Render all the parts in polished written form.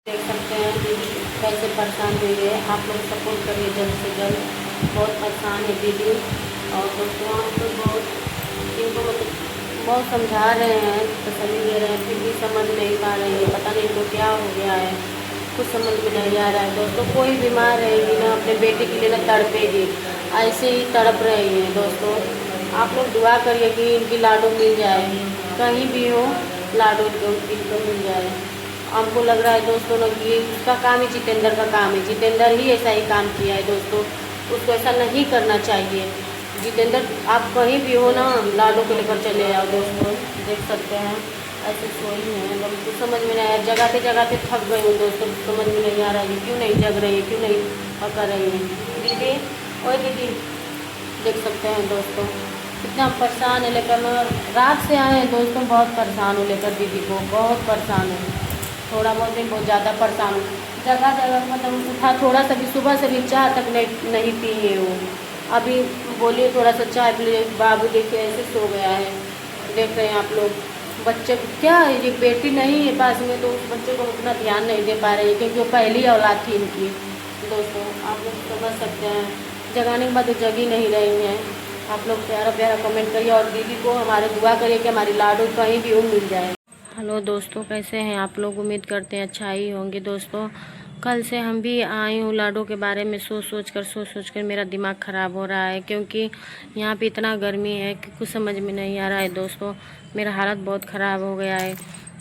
देख सकते हैं दीदी कैसे परेशान हुई है। आप लोग सपोर्ट करिए जल्द से जल्द। बहुत परेशान है दीदी। और दोस्तों हम तो इनको बहुत समझा रहे हैं, तसल्ली दे रहे हैं, फिर भी समझ नहीं पा रही है। पता नहीं इनको क्या हो गया है, कुछ समझ में नहीं आ रहा है। दोस्तों कोई बीमार रहेगी ना अपने बेटे के लिए ना तड़पेगी, ऐसे ही तड़प रही है। दोस्तों आप लोग दुआ करिए कि इनकी लाडो मिल जाए, कहीं भी हो लाडो इनको मिल जाए। हमको लग रहा है दोस्तों ना कि उसका काम ही जितेंद्र का काम है। जितेंद्र ही ऐसा ही काम किया है दोस्तों, उसको ऐसा नहीं करना चाहिए। जितेंद्र आप कहीं भी हो ना लाडो को लेकर चले आओ। दोस्तों देख सकते हैं ऐसे सोई है, लोग कुछ समझ में नहीं आया। जगह पे थक गई हूँ दोस्तों, समझ में नहीं आ रहा है क्यों नहीं जग रही है, क्यों नहीं पका रही है। दीदी ओए दीदी, देख सकते हैं दोस्तों कितना परेशान है। लेकर रात से आए हैं दोस्तों, बहुत परेशान हूँ लेकर दीदी को, बहुत परेशान हूँ। थोड़ा बहुत नहीं, बहुत ज़्यादा परेशान हूँ। जगह मतलब उठा, थोड़ा सा भी सुबह से भी चाय तक नहीं पी है वो। अभी बोलिए थोड़ा सा चाय पी लीजिए, बाबू देखिए ऐसे सो गया है। देख रहे हैं आप लोग। बच्चे क्या है, ये बेटी नहीं है पास में तो उस बच्चे को उतना ध्यान नहीं दे पा रही है, क्योंकि वो पहली औलाद थी इनकी। दोस्तों आप लोग समझ सकते हैं, जगाने के बाद वो जगी नहीं रही हैं। आप लोग प्यारा प्यारा कमेंट करिए और दीदी को हमारे दुआ करिए कि हमारी लाडो कहीं भी वो मिल जाए। हेलो दोस्तों, कैसे हैं आप लोग? उम्मीद करते हैं अच्छा ही होंगे। दोस्तों कल से हम भी आई हूँ लाडो के बारे में सोच सोच कर मेरा दिमाग ख़राब हो रहा है, क्योंकि यहाँ पे इतना गर्मी है कि कुछ समझ में नहीं आ रहा है। दोस्तों मेरा हालत बहुत ख़राब हो गया है,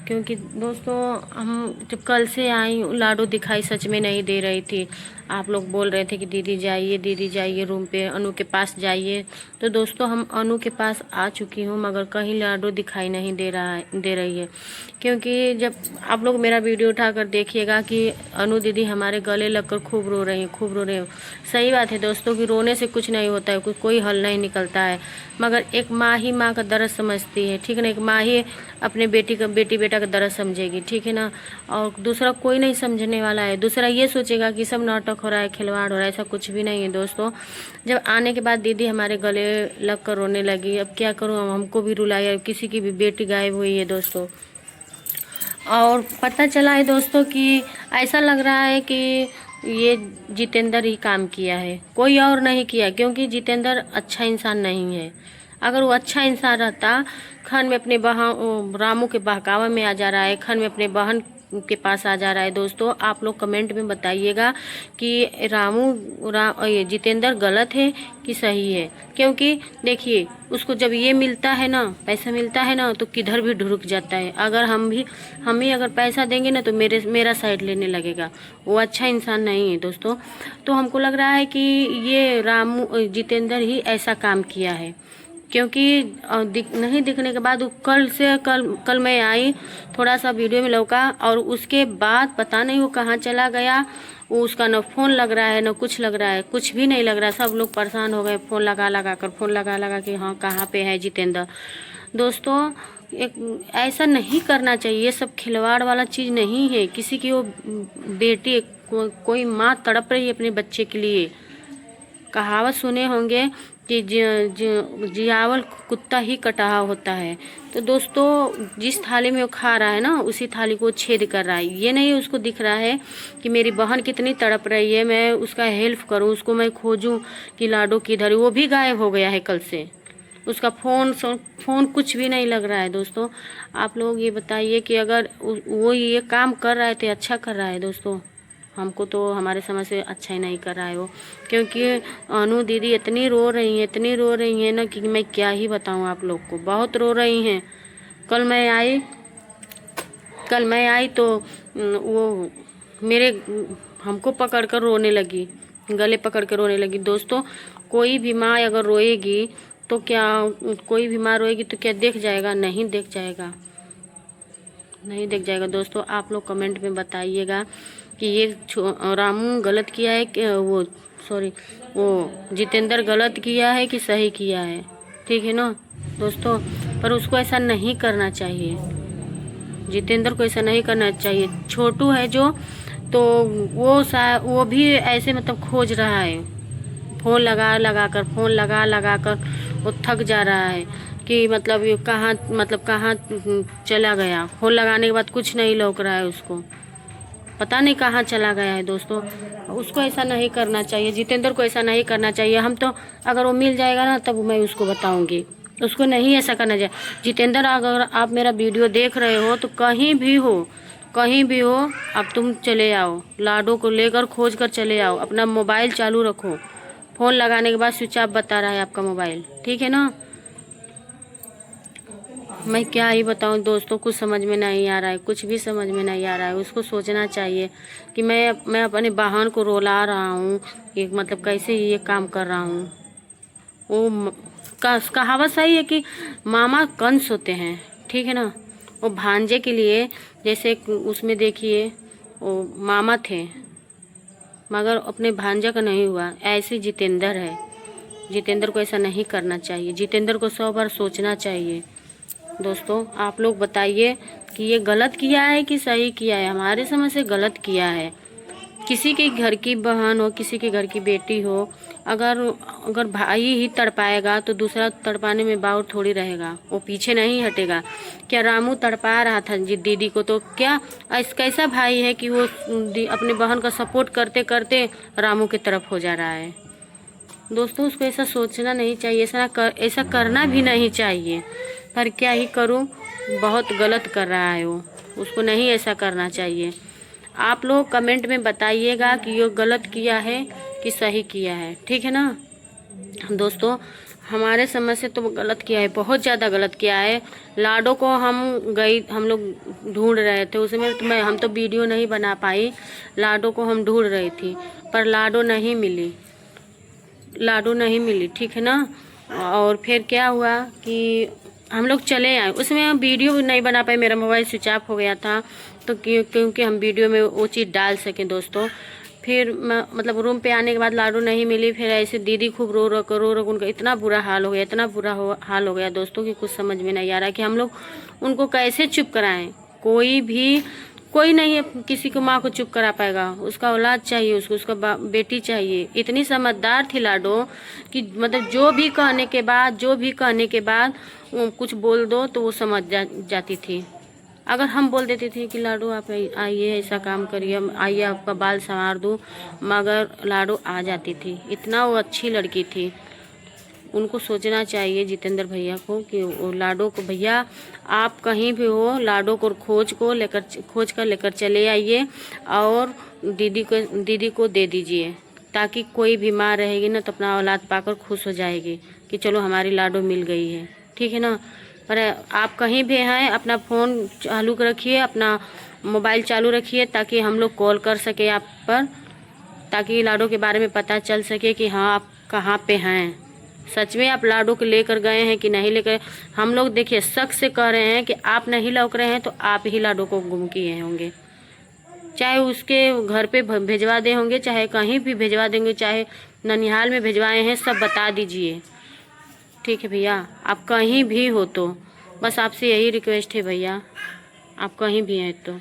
क्योंकि दोस्तों हम जब कल से आई हूँ लाडो दिखाई सच में नहीं दे रही थी। आप लोग बोल रहे थे कि दीदी जाइए रूम पे, अनु के पास जाइए। तो दोस्तों हम अनु के पास आ चुकी हूँ, मगर कहीं लाडो दिखाई नहीं दे रही है। क्योंकि जब आप लोग मेरा वीडियो उठाकर देखिएगा कि अनु दीदी हमारे गले लगकर खूब रो रही हैं, खूब रो रही हैं। सही बात है दोस्तों कि रोने से कुछ नहीं होता है, कोई हल नहीं निकलता है, मगर एक माँ ही माँ का दर्द समझती है, ठीक है ना। एक माँ ही अपने बेटी बेटा का दर्द समझेगी, ठीक है ना। और दूसरा कोई नहीं समझने वाला है। दूसरा ये सोचेगा कि सब नाटक हो रहा है, खिलवाड़ हो रहा है, ऐसा कुछ भी नहीं है। दोस्तों जब आने के बाद दीदी हमारे गले लग कर रोने लगी, अब क्या करूँ, हमको भी रुलाया, किसी की भी बेटी गायब हुई है दोस्तों। और पता चला है दोस्तों कि ऐसा लग रहा है कि ये जितेंद्र ही काम किया है, कोई और नहीं किया, क्योंकि जितेंद्र अच्छा इंसान नहीं है। अगर वो अच्छा इंसान रहता, खन में अपने रामू के बहकावा में आ जा रहा है, खन में अपने बहन के पास आ जा रहा है। दोस्तों आप लोग कमेंट में बताइएगा कि ये जितेंद्र गलत है कि सही है। क्योंकि देखिए उसको जब ये मिलता है ना, पैसा मिलता है ना, तो किधर भी ढुक जाता है। अगर हम ही अगर पैसा देंगे ना तो मेरा साइड लेने लगेगा। वो अच्छा इंसान नहीं है दोस्तों। तो हमको लग रहा है कि ये जितेंद्र ही ऐसा काम किया है, क्योंकि नहीं दिखने के बाद कल मैं आई, थोड़ा सा वीडियो में लौका, और उसके बाद पता नहीं वो कहाँ चला गया। वो उसका न फ़ोन लग रहा है, न कुछ लग रहा है, कुछ भी नहीं लग रहा है। सब लोग परेशान हो गए, फ़ोन लगा कि हाँ कहाँ पे है जितेंद्र। दोस्तों एक ऐसा नहीं करना चाहिए, ये सब खिलवाड़ वाला चीज़ नहीं है। किसी की वो बेटी कोई माँ तड़प रही है अपने बच्चे के लिए। कहावत सुने होंगे कि जियावल कुत्ता ही कटाहा होता है। तो दोस्तों जिस थाली में वो खा रहा है ना, उसी थाली को छेद कर रहा है। ये नहीं उसको दिख रहा है कि मेरी बहन कितनी तड़प रही है, मैं उसका हेल्प करूं, उसको मैं खोजूं कि लाडो किधर है। वो भी गायब हो गया है कल से, उसका फ़ोन कुछ भी नहीं लग रहा है। दोस्तों आप लोग ये बताइए कि अगर वो ये काम कर रहा है तो अच्छा कर रहा है। दोस्तों हमको तो हमारे समझ से अच्छा ही नहीं कर रहा है वो, क्योंकि अनु दीदी इतनी रो रही हैं ना कि मैं क्या ही बताऊं आप लोग को, बहुत रो रही हैं। कल मैं आई तो वो मेरे हमको पकड़ कर रोने लगी, गले पकड़ कर रोने लगी। दोस्तों कोई भी माँ अगर रोएगी तो क्या, कोई भी माँ रोएगी तो क्या देख जाएगा? नहीं देख जाएगा, नहीं देख जाएगा। दोस्तों आप लोग कमेंट में बताइएगा कि ये रामू गलत किया है कि वो जितेंद्र गलत किया है कि सही किया है, ठीक है ना दोस्तों। पर उसको ऐसा नहीं करना चाहिए, जितेंद्र को ऐसा नहीं करना चाहिए। छोटू है जो, तो वो भी ऐसे मतलब खोज रहा है, फ़ोन लगा कर वो थक जा रहा है कि मतलब ये कहाँ चला गया। फ़ोन लगाने के बाद कुछ नहीं लौक रहा है उसको, पता नहीं कहाँ चला गया है दोस्तों। उसको ऐसा नहीं करना चाहिए, जितेंद्र को ऐसा नहीं करना चाहिए। हम तो अगर वो मिल जाएगा ना तब मैं उसको बताऊंगी, उसको नहीं ऐसा करना चाहिए। जितेंद्र अगर आप मेरा वीडियो देख रहे हो तो कहीं भी हो अब तुम चले आओ, लाडो को लेकर खोज कर चले आओ। अपना मोबाइल चालू रखो, फ़ोन लगाने के बाद स्विच ऑफ बता रहा है आपका मोबाइल, ठीक है ना। मैं क्या ही बताऊं दोस्तों, कुछ समझ में नहीं आ रहा है, कुछ भी समझ में नहीं आ रहा है। उसको सोचना चाहिए कि मैं अपने बहन को रुला रहा हूँ, कि मतलब कैसे ये काम कर रहा हूँ। वो कहावत सही है कि मामा कंस होते हैं, ठीक है ना। वो भांजे के लिए, जैसे उसमें देखिए वो मामा थे मगर अपने भांजा का नहीं हुआ, ऐसे जितेंद्र है। जितेंद्र को ऐसा नहीं करना चाहिए, जितेंद्र को 100 बार सोचना चाहिए। दोस्तों आप लोग बताइए कि ये गलत किया है कि सही किया है। हमारे समझ से गलत किया है। किसी के घर की बहन हो, किसी के घर की बेटी हो, अगर भाई ही तड़पाएगा तो दूसरा तड़पाने में बाउर थोड़ी रहेगा, वो पीछे नहीं हटेगा। क्या रामू तड़पा रहा था दीदी को, तो क्या कैसा भाई है कि वो अपने बहन का सपोर्ट करते करते रामू की तरफ हो जा रहा है। दोस्तों उसको ऐसा सोचना नहीं चाहिए, ऐसा करना भी नहीं चाहिए, पर क्या ही करूं, बहुत गलत कर रहा है वो, उसको नहीं ऐसा करना चाहिए। आप लोग कमेंट में बताइएगा कि ये गलत किया है कि सही किया है, ठीक है ना दोस्तों। हमारे समझ से तो गलत किया है, बहुत ज़्यादा गलत किया है। लाडो को हम लोग ढूंढ रहे थे, उसमें तो हम तो वीडियो नहीं बना पाई। लाडो को हम ढूंढ रही थी पर लाडो नहीं मिली, ठीक है ना। और फिर क्या हुआ कि हम लोग चले आए, उसमें हम वीडियो भी नहीं बना पाए, मेरा मोबाइल स्विच ऑफ हो गया था, तो क्योंकि हम वीडियो में वो चीज़ डाल सकें दोस्तों। फिर मतलब रूम पे आने के बाद लाडो नहीं मिली, फिर ऐसे दीदी खूब रो उनका इतना बुरा हाल हो गया, हाल हो गया दोस्तों कि कुछ समझ में नहीं आ रहा कि हम लोग उनको कैसे चुप कराएं। कोई नहीं है किसी को माँ को चुप करा पाएगा, उसका औलाद चाहिए, उसका बेटी चाहिए। इतनी समझदार थी लाडो कि मतलब जो भी कहने के बाद कुछ बोल दो तो वो समझ जाती थी। अगर हम बोल देते थे कि लाडो आप आइए ऐसा काम करिए, आइए आपका बाल संवार दूँ, मगर लाडो आ जाती थी। इतना वो अच्छी लड़की थी। उनको सोचना चाहिए जितेंद्र भैया को कि वो लाडो को, भैया आप कहीं भी हो, लाडो को खोज कर लेकर चले आइए और दीदी को दे दीजिए, ताकि कोई भी माँ रहेगी ना तो अपना औलाद पाकर खुश हो जाएगी कि चलो हमारी लाडो मिल गई है, ठीक है ना। पर आप कहीं भी हैं अपना फ़ोन चालू रखिए, अपना मोबाइल चालू रखिए ताकि हम लोग कॉल कर सके आप पर, ताकि लाडो के बारे में पता चल सके कि हाँ आप कहाँ पे हैं, सच में आप लाडो को लेकर गए हैं कि नहीं लेकर। हम लोग देखिए शक से कह रहे हैं कि आप नहीं लौक रहे हैं तो आप ही लाडो को गुम किए होंगे, चाहे उसके घर पे भिजवा दे होंगे, चाहे कहीं भी भिजवा देंगे, चाहे ननिहाल में भिजवाए हैं, सब बता दीजिए, ठीक है भैया। आप कहीं भी हो तो बस आपसे यही रिक्वेस्ट है भैया, आप कहीं भी हैं तो।